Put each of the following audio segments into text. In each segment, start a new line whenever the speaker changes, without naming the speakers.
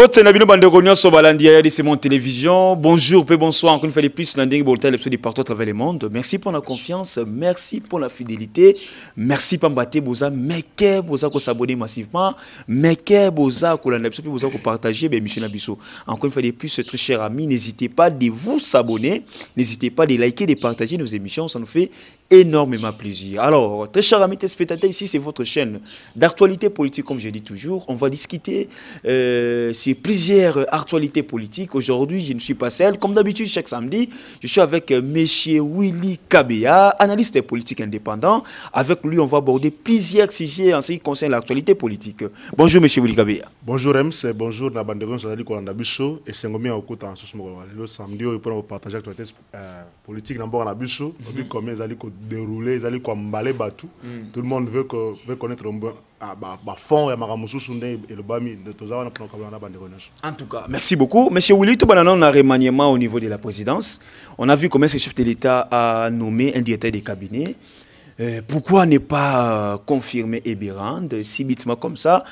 Botte Nabino Bandegonio Sobalandia de mon télévision. Bonjour, bonsoir. Encore une fois de plus, Landing Bolta, de partout à travers le monde. Merci pour la confiance, merci pour la fidélité, merci pour m'battre Boza, Meke Boza ko s'abonner massivement, Meke Boza ko l'anapso Boza ko partager, ben Monsieur Nabiso. Encore une fois de plus, très chers amis, n'hésitez pas de vous s'abonner, n'hésitez pas de liker, de partager nos émissions, ça nous fait énormément plaisir. Alors, très chers amis téléspectateurs, ici c'est votre chaîne d'actualité politique, comme je dis toujours. On va discuter sur plusieurs actualités politiques. Aujourd'hui, je ne suis pas seul. Comme d'habitude, chaque samedi, je suis avec M. Willy Kabea, analyste politique indépendant. Avec lui, on va aborder plusieurs sujets en ce qui concerne l'actualité politique. Bonjour, M. Willy Kabea.
Bonjour, MC. Bonjour, Nabandegon, Zali Kolandabuso. Et c'est un côté en ce moment. Le samedi, on va partager l'actualité politique d'abord à Nabuso. Aujourd'hui, combien Zali dérouler, ils allaient comme balai batou. Tout le monde veut connaître un fond et le bami de Tozawa.
En tout cas, merci beaucoup. Monsieur Willy, tout on a un remaniement au niveau de la présidence. On a vu comment ce chef de l'État a nommé un directeur de cabinet. Pourquoi ne pas confirmer Ebirand si bitement comme ça?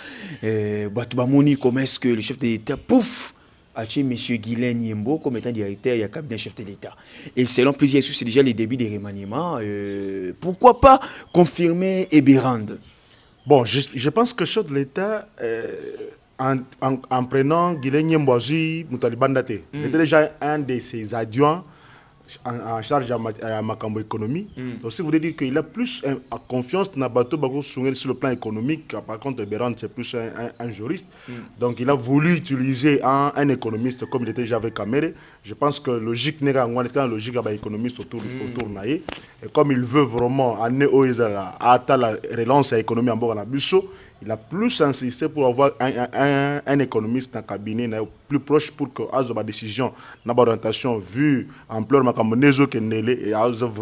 Comment est-ce que le chef de l'État, pouf, a tué M. Guylaine Yembo comme étant directeur et cabinet chef de l'État. Et selon plusieurs sources, c'est déjà le début des remaniements. Pourquoi pas confirmer Ebirand?
Bon, je pense que le chef de l'État, en prenant Guylaine Yembo, Moutalibandate, était déjà un de ses adjoints en charge de Makambo économie. Donc, si vous voulez dire qu'il a plus confiance dans Nabato Bago sur le plan économique, par contre, Ebirand, c'est plus un juriste. Donc, il a voulu utiliser un économiste comme il était déjà avec Kamere. Je pense que logique n'est pas logique à l'économiste autour de et comme il veut vraiment amener à la relance à l'économie en bord à la Busso, il a plus insisté pour avoir un économiste dans le cabinet plus proche pour que la décision, l'orientation vue ampleur que et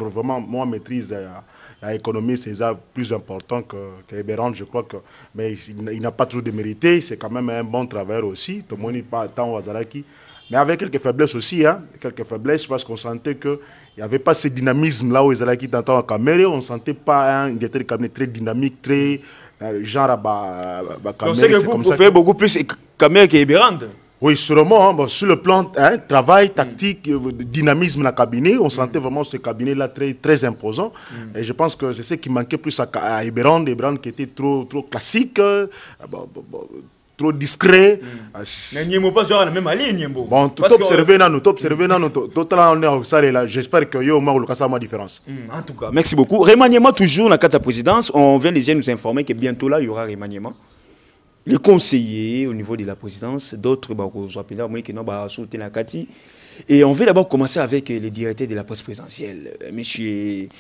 vraiment moi maîtrise l'économie, c'est plus important que Ebirand, je crois que mais il n'a pas toujours de mérité, c'est quand même un bon travail aussi, tout le monde n'est pas tant au Wazaraki. Mais avec quelques faiblesses aussi, quelques faiblesses parce qu'on sentait qu'il n'y avait pas ce dynamisme là où ils allaient quitter en caméra, on ne sentait pas un directeur de cabinet très dynamique, très genre à
donc c'est que vous pouvez beaucoup plus caméra qu'Ebirand.
Oui, sûrement. Bon, sur le plan travail, tactique, dynamisme dans le cabinet, on sentait vraiment ce cabinet-là très imposant. Et je pense que c'est ce qui manquait plus à Ebirand, qui était trop classique. Trop discret. Bon, tout observé dans nous, j'espère qu'il y a au moins la différence.
En tout cas, merci beaucoup. Remaniement toujours dans la présidence. On vient déjà nous informer que bientôt là, il y aura remaniement. Les conseillers au niveau de la présidence, d'autres, et on veut d'abord commencer avec le directeur de la presse présidentielle, monsieur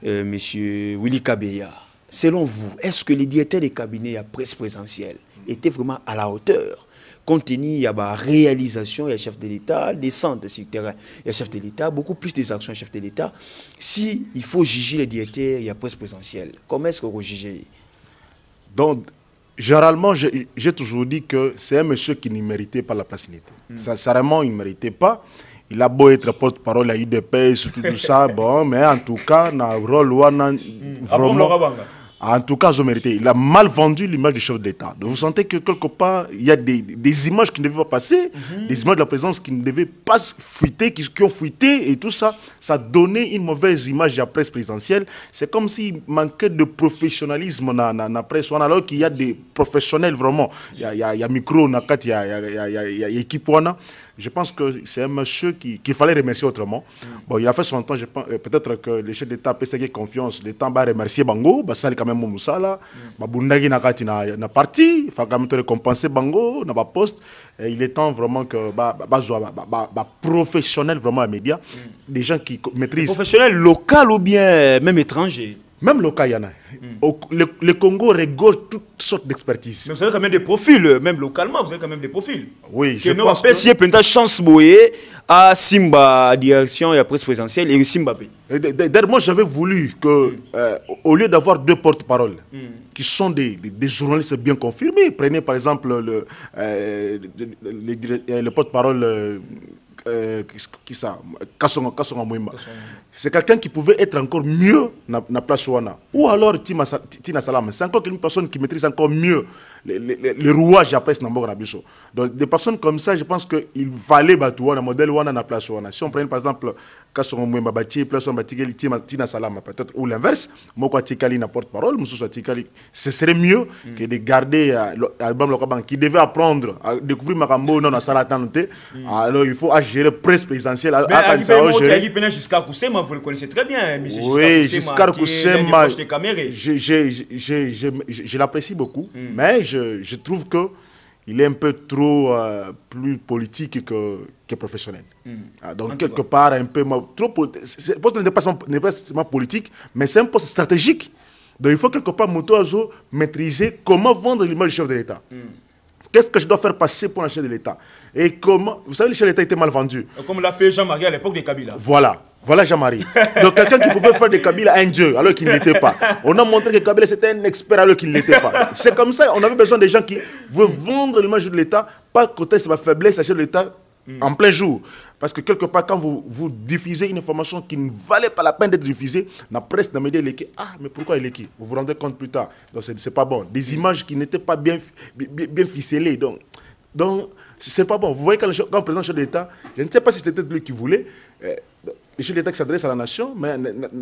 Willy Kabea. Selon vous, est-ce que les directeurs des cabinets à presse présidentielle étaient vraiment à la hauteur, compte tenu de la réalisation du chef de l'État, des centres sur le terrain, il y a chef de l'État, beaucoup plus des actions du chef de l'État. Si il faut juger les directeurs de la presse présidentielle, comment est-ce que vous jugez?
Donc, généralement, j'ai toujours dit que c'est un monsieur qui ne méritait pas la place unité. Sincèrement, il ne méritait pas. Il a beau être porte-parole à UDPS, tout ça, bon, mais en tout cas, dans le rôle vraiment. En tout cas, il a mal vendu l'image du chef d'État. Vous sentez que quelque part, il y a des images qui ne devaient pas passer, des images de la présence qui ne devaient pas fuiter, qui ont fuité, et tout ça, ça donnait une mauvaise image de la presse présidentielle. C'est comme s'il manquait de professionnalisme dans la presse, alors qu'il y a des professionnels vraiment. Il y a micro, il y a équipe. Je pense que c'est un monsieur qu'il fallait remercier autrement. Bon, il a fait son temps, peut-être que le chef d'État peut se confiance. Le temps va remercier Bango, ça quand même Moussala, Bundagi na parti, il faut quand même récompenser Bango, na poste. Il est temps vraiment que professionnel vraiment à médias, des gens qui maîtrisent.
Professionnel local ou bien même étranger?
Même local, il y en a. Le Congo regorge toutes sortes d'expertise.
Mais vous avez quand même des profils, même localement, vous avez quand même des profils.
Oui,
je pense que... Si vous avez chance à Simba, direction et la presse présidentielle, et Simba.
D'ailleurs, moi, j'avais voulu que, au lieu d'avoir deux porte-paroles, qui sont des journalistes bien confirmés, prenez par exemple le porte-parole... qui ça? C'est quelqu'un qui pouvait être encore mieux dans la place Ouana. Ou alors Tina Salam. C'est encore une personne qui maîtrise encore mieux les rouages après ce n'importe quoi. Donc des personnes comme ça, je pense qu'il fallait battre un modèle ou la place. Si on prend par exemple quand on m'a bâti place on bâti Tina Salama peut-être ou l'inverse, moi quoi Tikali na porte-parole, Moussa Tikali, ce serait mieux que de garder l'album Lokaban qui devait apprendre à découvrir Marambo non à Salatanté. Alors il faut gérer presse présidentielle à
quand ça va gérer. Jusqu'à Koussema, vous le connaissez très bien, monsieur.
Oui, jusqu'à Koussema, je l'apprécie beaucoup, mais je trouve que il est un peu trop plus politique que professionnel. Donc, quelque part, un peu trop politique. Ce poste n'est pas seulement politique, mais c'est un poste stratégique. Donc, il faut quelque part, Moto maîtriser comment vendre l'image du chef de l'État. Qu'est-ce que je dois faire passer pour un chef de l'État? Et comment... Vous savez, le chef de l'État était mal vendu.
Comme l'a fait Jean-Marie à l'époque de Kabila.
Voilà. Voilà Jean-Marie. Donc quelqu'un qui pouvait faire de Kabila un dieu alors qu'il ne l'était pas. On a montré que Kabila c'était un expert alors qu'il ne l'était pas. C'est comme ça, on avait besoin de gens qui veulent vendre l'image de l'État, pas côté c'est ma faiblesse, c'est de l'État en plein jour. Parce que quelque part, quand vous diffusez une information qui ne valait pas la peine d'être diffusée, la presse, la média, mais pourquoi il est qui? Vous vous rendez compte plus tard. Donc c'est pas bon. Des images qui n'étaient pas bien ficelées. Donc c'est pas bon. Vous voyez quand le président chef de l'État, je ne sais pas si c'était lui qui voulait, le chef de l'État qui s'adresse à la nation, mais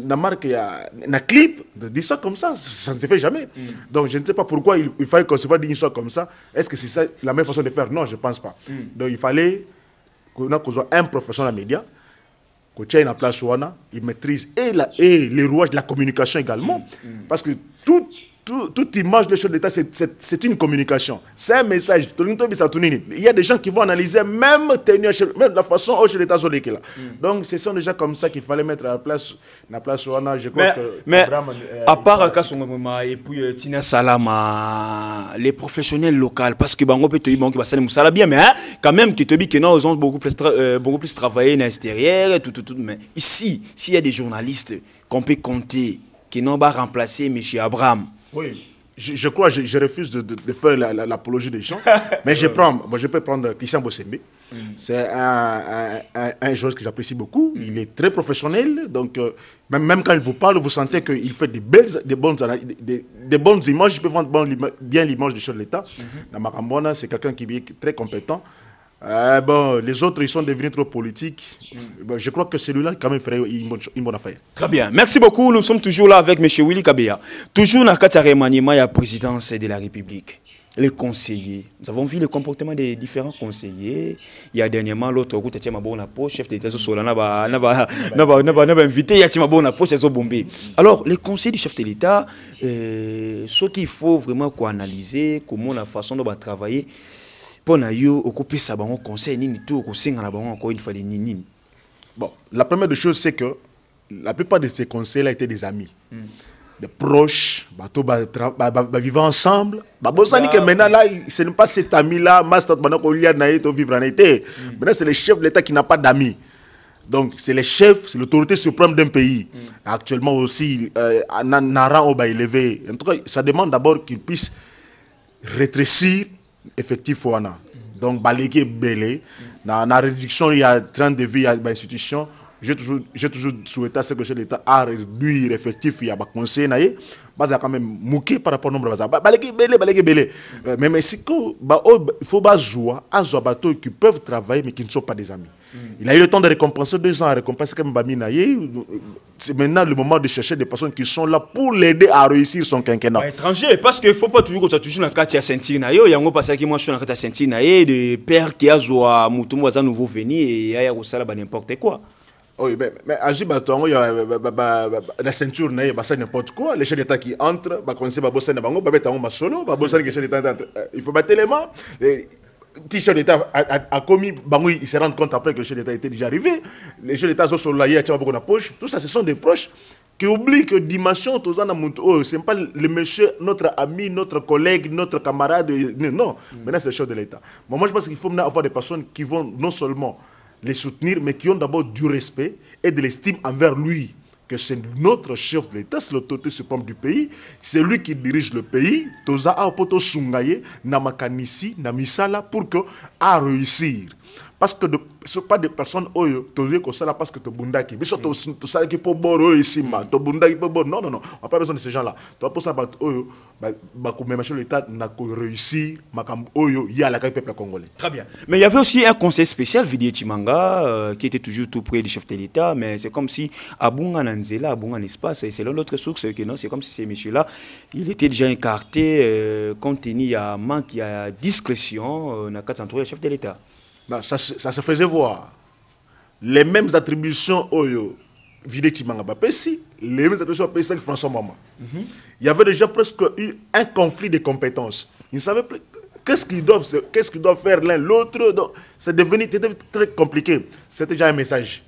la marque, un clip, de dire ça comme ça ne se fait jamais. Donc je ne sais pas pourquoi il fallait concevoir une histoire comme ça. Est-ce que c'est ça la meilleure façon de faire? Non, je ne pense pas. Donc il fallait qu'on ait un professionnel média, qu'on ait une place où il maîtrise et les rouages de la communication également. Parce que toute image de chef d'État, c'est une communication. C'est un message. Il y a des gens qui vont analyser même la façon dont chef d'État est là. Donc, ce sont des gens comme ça qu'il fallait mettre à la place où on a. Je crois
mais à part Kassongoma et puis Tina Salama, les professionnels locaux, parce que Bango peut te dire ça bien, mais quand même, qui te dit que nous avons beaucoup plus travaillé dans l'extérieur, tout. Mais ici, s'il y a des journalistes qu'on peut compter, qui n'ont pas remplacé M. Abraham.
Oui, je crois, je refuse de faire l'apologie des gens, mais je peux prendre Christian Bossembe. C'est un joueur que j'apprécie beaucoup, il est très professionnel, donc même quand il vous parle, vous sentez qu'il fait des bonnes images, il peut vendre bien l'image du chef de l'État. Dans Marambona, c'est quelqu'un qui est très compétent. Les autres, ils sont devenus trop politiques. Je crois que celui-là, quand même, ferait une bonne affaire.
Très bien. Merci beaucoup. Nous sommes toujours là avec M. Willy Kabea. Toujours dans le remaniement, il y a la présidence de la République. Les conseillers. Nous avons vu le comportement des différents conseillers. Il y a dernièrement l'autre route, chef d'État, invité, il y a alors, les conseillers du chef de l'État, ce qu'il faut vraiment analyser, comment la façon dont on va travailler. Pour occuper ça, conseil, encore une fois,
bon, la première des choses, c'est que la plupart de ces conseils-là étaient des amis, des proches, vivre ensemble. Maintenant, là, ce n'est pas cet ami-là, vivre en été. Maintenant, c'est le chef de l'État qui n'a pas d'amis. Donc, c'est le chef, c'est l'autorité suprême d'un pays. Actuellement aussi, Naran Oba élevé. En tout cas, ça demande d'abord qu'il puisse rétrécir effectif wana. Donc balégué belé dans la réduction il y a 30 de vie il y a institution. J'ai toujours souhaité à ce que le chef de l'État a réduit l'effectif il y a ba conseil naé basa quand même mouké par rapport au nombre de balégué belé mais si il faut ba joie à joie bateau qui peuvent travailler mais qui ne sont pas des amis. Il a eu le temps de récompenser 2 ans à récompenser comme Bami Naye. C'est maintenant le moment de chercher des personnes qui sont là pour l'aider à réussir son quinquennat.
Étranger, parce qu'il ne faut pas toujours que ça touche dans le cas de Sentir Naye. Il y a un passage qui moi je suis dans le cas de Sentir Naye, des pères qui a joie Moutoumou à nouveau venu et il y a n'importe quoi.
Oui, mais Agib Batongo, il y a la ceinture, c'est n'importe quoi. Les chefs d'État qui entrent, commencer à bosser dans le bango, solo, il faut battre les mains. Le chef d'État a commis, il se rend compte après que le chef d'État était déjà arrivé. Les chefs d'État sont là, il y a beaucoup de poche. Tout ça, ce sont des proches qui oublient que dimension, ce n'est pas le monsieur, notre ami, notre collègue, notre camarade. Non, maintenant c'est le chef de l'État. Moi, je pense qu'il faut avoir des personnes qui vont non seulement les soutenir, mais qui ont d'abord du respect et de l'estime envers lui. Que c'est notre chef de l'État, c'est l'autorité suprême du pays, c'est lui qui dirige le pays. Toza a poto sungaye, namakanisi, namisala pour que à réussir. Parce que sont pas des personnes oyo tosé ko sala parce que to bundaki biso to sala ki po boro ici ma to bundaki po boro non on n'a pas besoin de ces gens là to pour ça ba oyo ba ko même l'état n'a ko réussi makam oyo ya la peuple congolais.
Très bien. Mais il y avait aussi un conseil spécial Vidier Chimanga qui était toujours tout près du chef de l'État, mais c'est comme si Abunga Nanzela, Abunga espace, et selon l'autre source que non, c'est comme si ces messieurs-là, il était déjà écarté compte tenu à manque, il y a discrétion dans le cadre du chef de l'État.
Ça se faisait voir. Les mêmes attributions Oyo, Vidier Chimanga Bapesi, les mêmes attributions Bapesi avec François Mama. Il y avait déjà presque eu un conflit de compétences. Ils ne savaient plus qu'est-ce qu'ils doivent faire l'un l'autre. C'est devenu très compliqué. C'était déjà un message.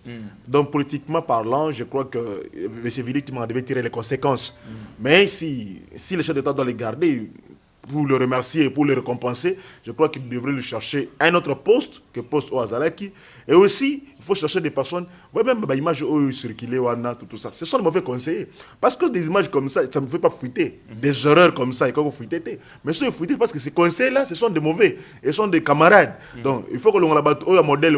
Donc politiquement parlant, je crois que M. Vidier Chimanga devait tirer les conséquences. Mais si le chef d'État doit les garder, pour le remercier et pour le récompenser, je crois qu'il devrait lui chercher un autre poste que poste au Azalaki. Et aussi, il faut chercher des personnes, vous voyez même les images circulées, tout ça. Ce sont des mauvais conseillers. Parce que des images comme ça ne me fait pas fuiter. Des erreurs comme ça, et comme vous fuitez. Mais ceux qui fuitent parce que ces conseillers-là, ce sont des mauvais. Ils sont des camarades. Donc, il faut que l'on ait un modèle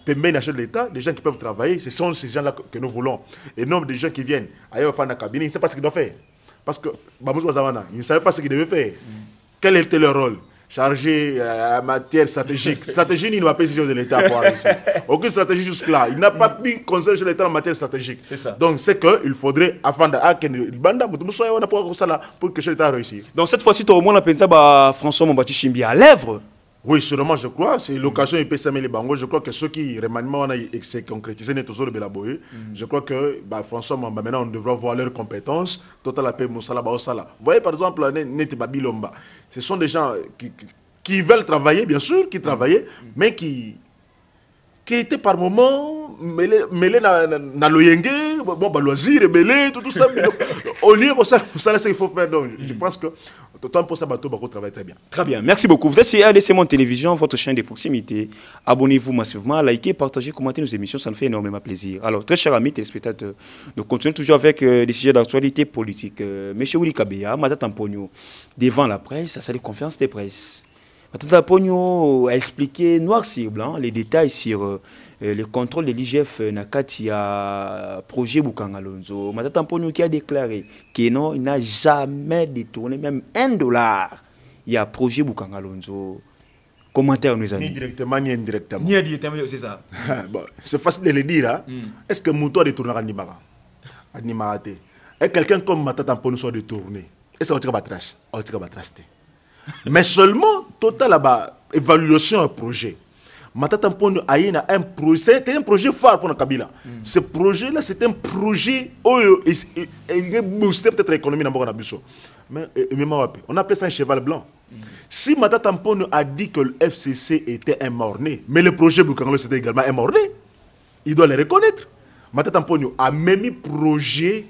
Pembe n'achète l'État, des gens qui peuvent travailler, ce sont ces gens-là que nous voulons. Et non des gens qui viennent ailleurs faire un cabinet, ils ne savent pas ce qu'ils doivent faire. Parce que ils ne savaient pas ce qu'ils devaient faire. Quel était leur rôle? Chargé en matière stratégique. Stratégie, il ne va pas essayer de l'État pour ici. Aucune stratégie jusque-là. Il n'a pas pu conseiller l'État en matière stratégique.
C'est ça.
Donc, c'est qu'il faudrait, avant pour que l'État réussisse.
Donc, cette fois-ci, tu as au moins la François Mombati Chimbi à lèvres.
Oui, sûrement, je crois. C'est l'occasion de passer les bangos. Je crois que ceux qui remaniement s'est concrétisé n'est toujours de Belaboye. Je crois que François Mamba, maintenant, on devra voir leurs compétences. Total la paix, Moussala, Baosala. Vous voyez, par exemple, Neti Babilomba. Ce sont des gens qui veulent travailler, bien sûr, qui travaillaient, mais qui étaient par moments mêlés dans l'Oyenge, bon, loisir, mêlés, tout ça. Au lieu de ça, c'est ce qu'il faut faire. Donc, je pense que temps pour ça, Bato travaille très bien.
Très bien, merci beaucoup. Vous êtes sur RDC Monde Télévision, votre chaîne de proximité. Abonnez-vous massivement, likez, partagez, commentez nos émissions, ça nous fait énormément plaisir. Alors, très chers amis téléspectateurs, nous continuons toujours avec des sujets d'actualité politique. Monsieur Willy Kabeya, Mata Tamponio, devant la presse, ça c'est les conférences de presse. Mata Tamponio a expliqué noir sur blanc les détails sur le contrôle de l'IGF Nakati à projet Bukangalonzo. Mata Tamponio qui a déclaré qu'il n'a jamais détourné même $1. Il y a projet Bukangalonzo. Commentaire nous amis.
Ni directement ni indirectement.
Ni indirectement, c'est ça.
Bon, c'est facile de le dire. Hein? Est-ce que Mouto a détourné Animara? Et quelqu'un comme Mata Tamponio soit détourné? Est-ce qu'on va trace? Mais seulement, total là-bas, évaluation un projet. Mata Tamponio a un projet, c'était un projet phare pour le Kabila. Ce projet-là, c'est un projet où il a boosté peut-être l'économie dans le Bisso. Mais on appelle ça un cheval blanc. Si Mata Tamponio a dit que le FCC était un mort-né, mais le projet Bukangalo c'était également un mort-né, il doit le reconnaître. Mata Tamponio a même un projet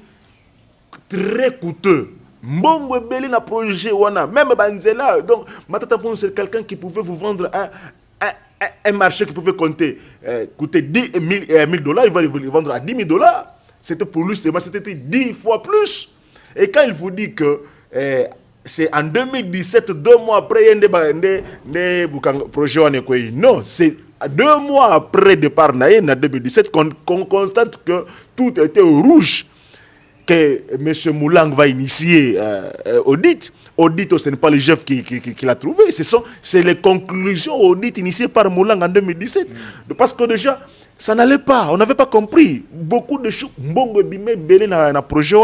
très coûteux. Mbongo belé na projet wana, même Banzela. Donc Mata Tamponio c'est quelqu'un qui pouvait vous vendre un marché qui pouvait coûter $10 000, il va le vendre à $10 000. C'était pour lui, c'était 10 fois plus. Et quand il vous dit que c'est en 2017, 2 mois après, il y a un projet, non, c'est 2 mois après le départ en 2017 qu'on constate que tout était au rouge. Que M. Moulang va initier audit. Audit, ce n'est pas le chef qui l'a trouvé. C'est les conclusions audit initiées par Moulang en 2017. Parce que déjà, ça n'allait pas. On n'avait pas compris. Beaucoup de choses. Mbongo bimé belé na projet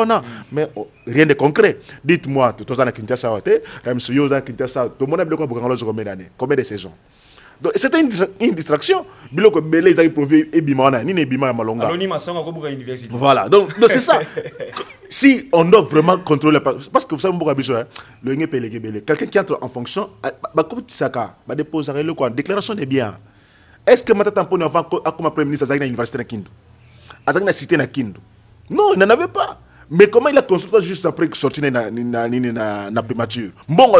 mais rien de concret. Dites-moi, tout ça na Kinshasa, Ramsey Yoza Kinshasa, tout le monde a besoin de combien d'années, combien de saisons. Donc c'était une distraction. Biloko belé ils avaient prouvé et bimana ni ne bima malonga. Voilà. Donc c'est ça. Si on doit vraiment contrôler, parce que vous savez beaucoup besoin, le ngé pelé belé. Quelqu'un qui entre en fonction, comme Tsaka, va déposer le quoi, déclaration des biens. Est-ce que Mata Tamponio avant comme premier ministre à l'université de Kindu, à la cité de Kindu? Non, il n'en avait pas. Mais comment il a consulté juste après que sorti na primature? Bon,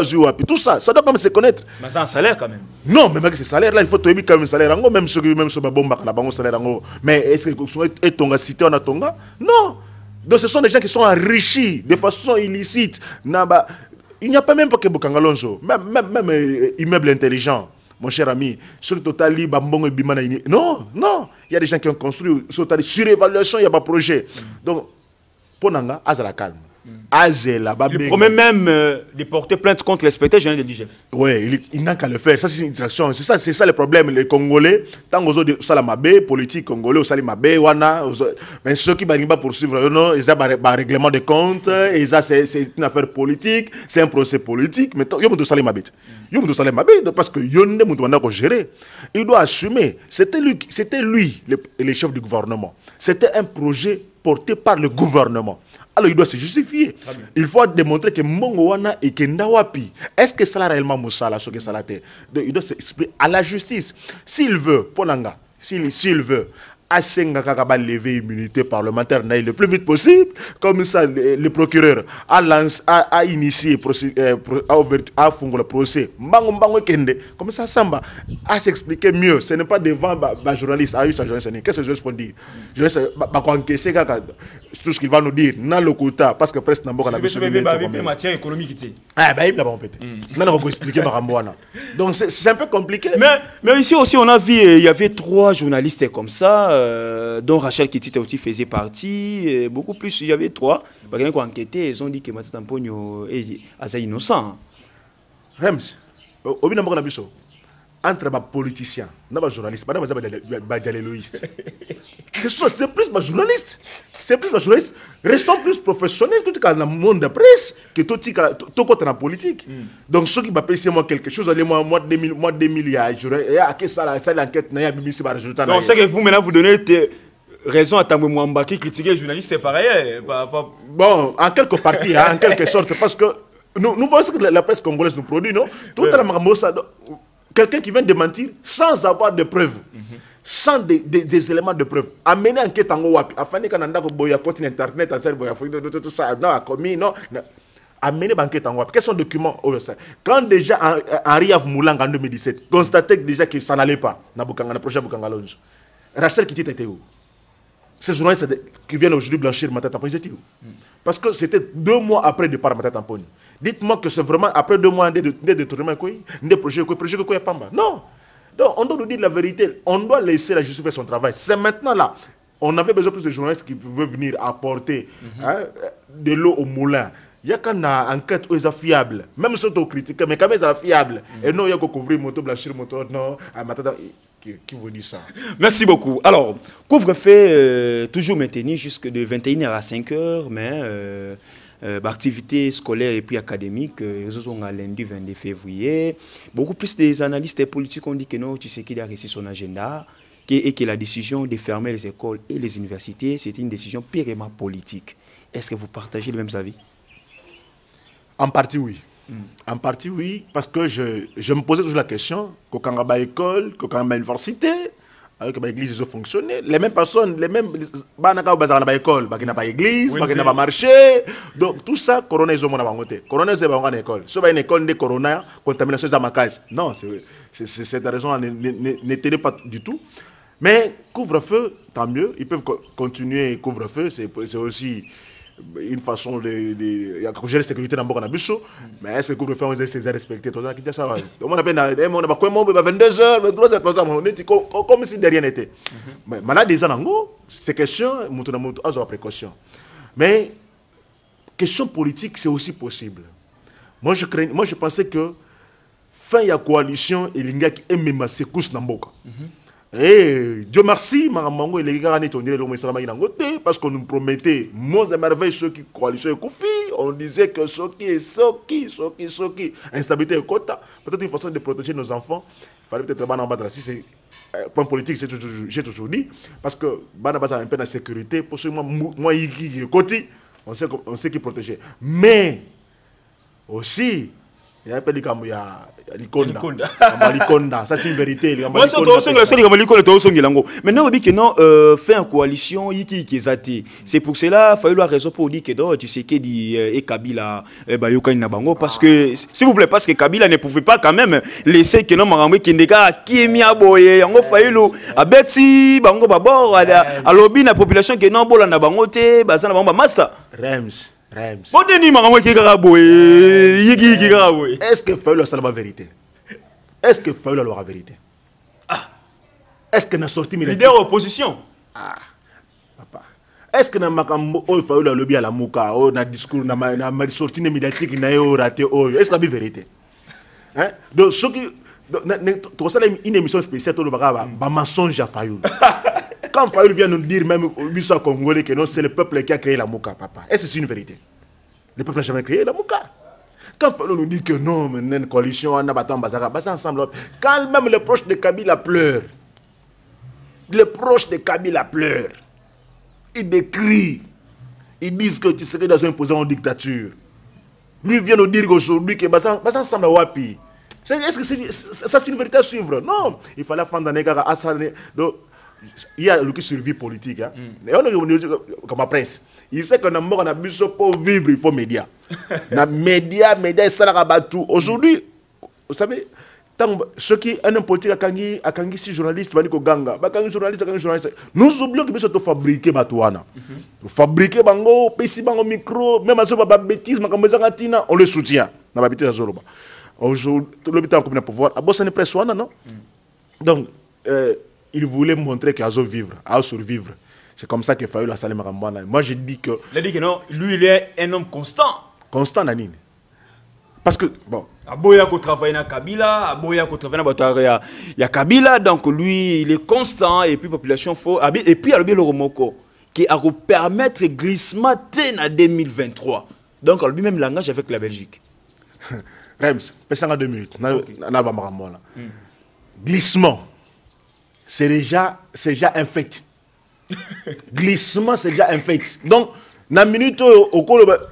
tout ça, ça doit quand même se connaître.
Mais c'est un salaire quand même.
Non, mais ce salaire là, il faut trouver quand même un salaire. Même ceux qui bomba un salaire. Mais est-ce que est Tonga cité on a Tonga? Non. Donc ce sont des gens qui sont enrichis de façon illicite. Il n'y a pas même pas que Bukangalonzo, même immeuble intelligent. mon cher ami, sur Totali, Bambongo et Bimana. Non, non. Il y a des gens qui ont construit sur Totali. Surévaluation, il n'y a pas de projet. Donc, pour Nanga, Azala calme.
Il promet même de porter plainte contre l'inspecteur général de l'IGF.
Oui, il n'a qu'à le faire. Ça, c'est une distraction. C'est ça le problème. Les Congolais, tant que vous avez politique congolais, vous avez mais ceux qui vont poursuivre, non, ils ont un règlement de compte, c'est une affaire politique, c'est un procès politique. Mais ils ont salé ma bête. Ils ont salé ma bête parce que ils ont gérer. Il doit assumer. C'était lui, le chef du gouvernement. C'était un projet porté par le gouvernement. Alors il doit se justifier. Il faut démontrer que Mongowana et que Ndawapi, est-ce que ça a réellement Moussala, ce que ça l'a été? Il doit s'expliquer à la justice. S'il veut, Ponanga, s'il veut, Asenga Kakaba lever immunité parlementaire le plus vite possible, comme ça le procureur a initié, a fondé le procès, comme ça Samba a s'expliquer mieux. Ce n'est pas devant les journalistes. Qu'est-ce que les journalistes vont dire? Tout ce qu'il va nous dire, dans le quota, parce que presque n'a pas
matière économique.
Donc c'est un peu compliqué.
Mais ici aussi, on a vu, il y avait 3 journalistes comme ça. Dont Rachel Kitita aussi faisait partie, beaucoup plus, il y avait 3. Parce qu'ils ont enquêté, ils ont dit que Matata Mpogno est innocent.
Rems, entre les politiciens et les journalistes, les lobbystes. C'est plus les journalistes. C'est plus les journalistes. Restons plus professionnels tout dans le monde de la presse que tout dans la politique. Donc ceux qui m'appellent moi quelque chose, moi 2000, il y a l'enquête, il y a un résultat.
Donc c'est que vous maintenant vous donnez raison à Tambwe Mwamba qui critiquait les journalistes, c'est pareil.
Bon, en quelque partie, en quelque sorte, parce que nous voyons ce que la presse congolaise nous produit, non? Tout à l'heure, quelqu'un qui vient de mentir sans avoir de preuves, sans des éléments de preuves. Amener enquête en Wapi, afin que Nanda Boya côté internet, tout ça, non, a commis, non. Amener enquête en Wapi. Quels sont les documents? Quand déjà Henri Avmoulang en 2017 constatait déjà que ça n'allait pas, dans le projet Bukangalonjo, Rachel Kitita était où? Ces journalistes qui viennent aujourd'hui blanchir Matata Mpogno, ils étaient où? Parce que c'était 2 mois après le départ de Matata Mpogno. Dites-moi que c'est vraiment après 2 mois de détournement, des projets, Pamba. Non. Donc on doit nous dire la vérité. On doit laisser la justice faire son travail. C'est maintenant là. On avait besoin plus de journalistes qui pouvaient venir apporter de l'eau au moulin. Il y a qu'une enquête où ils sont fiables. Même si on critique, mais quand même ils sont fiables. Et non, il y a qu'à couvrir moto, blanchir moto, non, à Matata. Qui vous dit ça?
Merci beaucoup. Alors, couvre-feu toujours maintenu jusque de 21h à 5h, mais activités scolaires et puis académiques, ils sont à lundi 22 février. Beaucoup plus des analystes politiques ont dit que non, tu sais qu'il a réussi son agenda et que la décision de fermer les écoles et les universités, c'est une décision purement politique. Est-ce que vous partagez les mêmes avis?
En partie, oui. En partie, oui, parce que je me posais toujours la question, quand on a une école, quand on a une université, avec l'église, ils ont fonctionné. Les mêmes personnes, les mêmes, bah, on a une école, qui n'a pas d'église, qui n'a pas marché. Donc, tout ça, corona, ils ont monté. Corona, ils ont une école. Si on a une école de corona, contamination, c'est ma case. Non, cette raison n'était pas du tout. Mais couvre-feu, tant mieux. Ils peuvent continuer couvre-feu, c'est aussi une façon de gérer la sécurité dans le Bisso. Mais est-ce que le couvre-feu, on est respecté? On a 22h, 23h, comme si de rien n'était. Mais malade des anangos, c'est question, à avoir précaution. Mais question politique, c'est aussi possible. Moi, je pensais que fin de la coalition, il y a qui aime ma secousse dans le et Dieu merci, Mamango, il est gagné ton dirait le parce qu'on nous promettait, moi et merveille, ceux qui coalition et Koufi, on disait que ceux qui, instabilité et quota, peut-être une façon de protéger nos enfants, il fallait peut-être en bas de la c'est point politique, j'ai toujours dit, parce que Banabas a un peu de sécurité, pour ce moi, on sait qui protéger. Mais aussi, il y a un peu de Likonda, ça c'est une vérité.
Moi, c'est maintenant, on dit que non, faire une coalition, c'est pour cela qu'il faut raison pour dire que non, tu sais qu'il dit et Kabila, parce que, s'il vous plaît, parce que Kabila ne pouvait pas quand même laisser que non, Maramé Kindega, qui est mis à boyer, on va à Betty, Bango Babor, à l'objet de la population qui est non, Bolanda Bangote, Bazana Bamba Master.
Rems.
Est-ce que fait la vérité?
Est-ce que Fayoulou a la vérité? Est-ce que n'a sorti
leader opposition?
Papa. Est-ce que n'a makambo o Fayoulou lobby à la muka o na discours na sortie médiatique na yo raté o est-ce que la vérité? Hein? Donc ce qui tu ça une émission spéciale tout le bagaba ba mensonge à Fayoulou. Quand Fayoulou vient nous dire même au Bissau congolais que non c'est le peuple qui a créé la muka, papa. Est-ce que c'est une vérité? Le peuple n'a jamais créé la muka. Quand Fayoulou nous dit que non, mais une coalition on a battu Bazaka, bah ensemble. Quand même les proches de Kabila pleurent. Les proches de Kabila pleurent. Ils décrient. Ils disent que tu serais dans un imposant en dictature. Lui vient nous dire aujourd'hui que Bazan ensemble à Wapi. Est-ce que ça c'est une vérité à suivre? Non. Il fallait fendre des gars à Assané. Donc, il y a le qui survie politique. Hein. Et on est comme la presse. Il sait qu'on a mort, on a besoin pour vivre, il faut médias. Les médias, c'est là tout. Aujourd'hui, vous savez, ceux qui un homme politique a kangi si journaliste, va dire que ganga, journaliste, nous oublions que nous fabriquer Batouana. Fabriquer bango, PC bango micro, même à ce moment bêtise, on le soutient. On va bêtise à Zoroba. Aujourd'hui, l'hôpital comme pouvoir, à Bossane presse non? Donc, il voulait montrer qu'il a vivre, à survivre. C'est comme ça qu'il Fayoulou a salé Marambouana. Moi, je dis que...
Il a dit que non, lui, il est un homme constant.
Constant, Nanine. Parce que, bon...
Aboya ko travaille na Kabila, Aboya ko travaille na Batouaya, il y a Kabila, donc lui, il est constant, et puis population faut... Et puis, il y a le Romoko, qui a permettre glissement en 2023. Donc, lui-même langage avec la Belgique.
Rems, pensez en 2 minutes. Glissement, c'est déjà un fait. Glissement, c'est déjà un fait. Donc, dans la minute,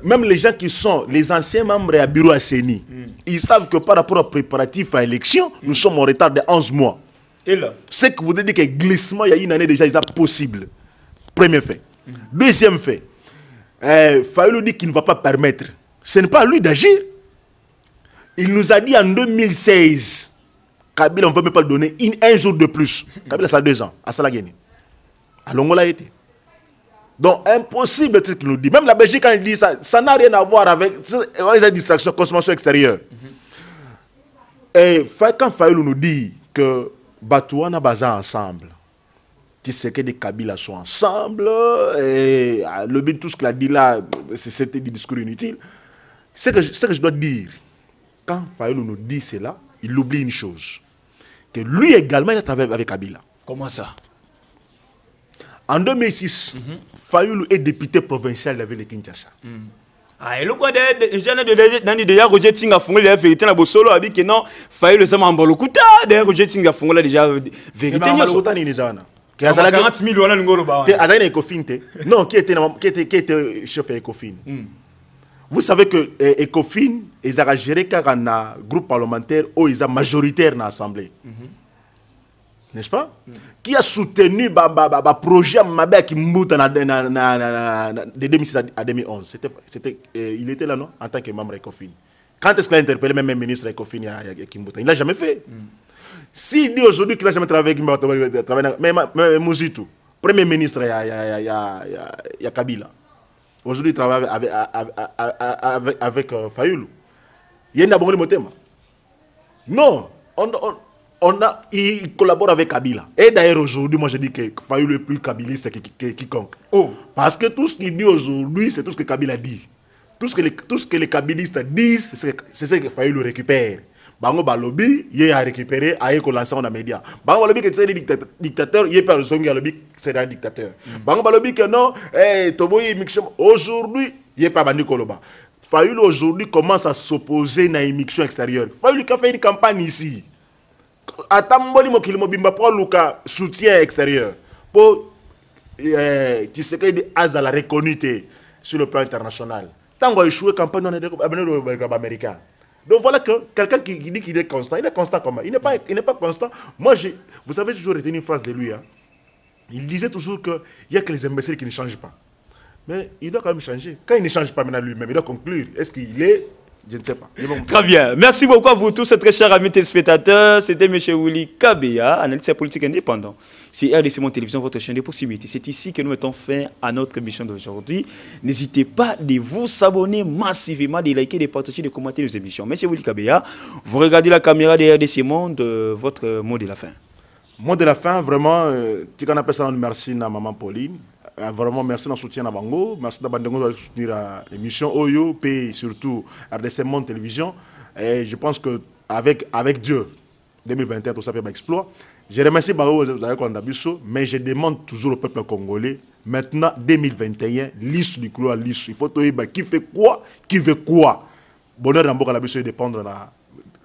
même les gens qui sont les anciens membres du bureau ACENI, ils savent que par rapport aux préparatifs à l'élection, nous sommes en retard de 11 mois.
Et là?
C'est que vous dites que glissement, il y a une année déjà, c'est possible. Premier fait. Deuxième fait, Fayoulou dit qu'il ne va pas permettre. Ce n'est pas à lui d'agir. Il nous a dit en 2016, Kabila, on ne va même pas le donner un jour de plus. Kabila, ça a 2 ans, à Salageni. À Longola été. Donc, impossible, c'est ce qu'il nous dit. Même la Belgique, quand il dit ça, ça n'a rien à voir avec les distractions, consommation extérieure. Et quand Fayoulou nous dit que Batouana Baza ensemble, tu sais que des Kabila sont ensemble, et le but, tout ce qu'il a dit là, c'était des discours inutiles. Ce que je dois dire, quand Fayoulou nous dit cela, il oublie une chose. Que lui également, il a travaillé avec Kabila.
Comment ça?
En 2006, Fayoulou est député provincial de la ville de Kinshasa.
Ah, et le quoi des gens déjà Roger Tinga Fongo la vérité na Bosolo a dit que non, Fayoulou ça m'a embalokuta d'ailleurs Roger Tinga Fongo là déjà vérité
ni embalokuta ni nizana.
Qui a 40 000 wala ngoro ba.
Azana Ecofin te. Non, qui était chef Ecofin. Vous savez que Ecofin ils a géré car un groupe parlementaire où ils sont majoritaires dans l'Assemblée. N'est-ce pas? Qui a soutenu le projet Mabé qui moutte de 2006 à 2011. Il était là, non? En tant que membre Ecofin. Quand est-ce qu'il a interpellé même le ministre Ecofin à Kimbuta? Il ne l'a jamais fait. S'il dit aujourd'hui qu'il n'a jamais travaillé avec Kimbuta, mais Mouzitu, premier ministre, il y a Kabila. Aujourd'hui, il travaille avec Fayoulou. Il y a une abonnée Motema. Non, il collabore avec Kabila. Et d'ailleurs, aujourd'hui, moi je dis que Fayoulou est plus kabiliste que quiconque. Oh. Parce que tout ce qu'il dit aujourd'hui, c'est tout ce que Kabila dit. Tout ce que les kabilistes disent, c'est ce que Fayoulou récupère. Bango Balobi, il a récupéré, il a lancé dans les médias. Bango Balobi, c'est un dictateur, il est pas c'est un dictateur. Bango Balobi, que non, aujourd'hui, il n'est pas Bandi Koloba. Fayoulou aujourd'hui commence à s'opposer à une mixtion extérieure. Fayoulou a fait une campagne ici. Atamboli Mokilmobimba pour le soutien extérieur. Pour tu sais qu'il a la reconnaître sur le plan international. Tant qu'on a échoué campagne américain. Donc voilà que quelqu'un qui dit qu'il est constant, il est constant comment? Il n'est pas constant. Moi, vous avez toujours retenu une phrase de lui. Hein? Il disait toujours qu'il n'y a que les imbéciles qui ne changent pas. Mais il doit quand même changer. Quand il ne change pas maintenant lui-même, il doit conclure. Est-ce qu'il est Je ne sais pas.
Très bien. Merci beaucoup à vous tous, très chers amis téléspectateurs. C'était M. Willy Kabea, analyste politique indépendant. C'est RDC Monde Télévision, votre chaîne de proximité. C'est ici que nous mettons fin à notre émission d'aujourd'hui. N'hésitez pas de vous abonner massivement, de liker, de partager, de commenter nos émissions. M. Willy Kabea, vous regardez la caméra de RDC Monde, votre mot de la fin.
Mot de la fin, vraiment, tu connais ça, merci à maman Pauline. Vraiment, merci de soutien à Bango. Merci de soutenir l'émission Oyo, et surtout RDC Monde Télévision. Et je pense qu'avec Dieu, 2021, tout ça peut exploit. Je remercie Bango, mais je demande toujours au peuple congolais, maintenant, 2021, liste du couloir, liste. Il faut te dire qui fait quoi, qui veut quoi. Bonheur dans le Boka dépendre de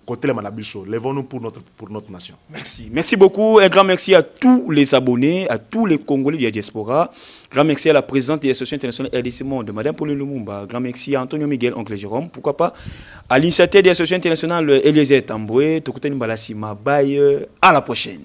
côté les Manabiso. Lèvons-nous pour notre nation.
Merci. Merci beaucoup. Un grand merci à tous les abonnés, à tous les Congolais de la diaspora. Grand merci à la présidente de l'association internationale RDC Monde, Madame Pauline Lumumba. Grand merci à Antonio Miguel, oncle Jérôme. Pourquoi pas à l'initiative de l'association internationale Eliezer Tamboué, Tokutani Balasima Baye. À la prochaine.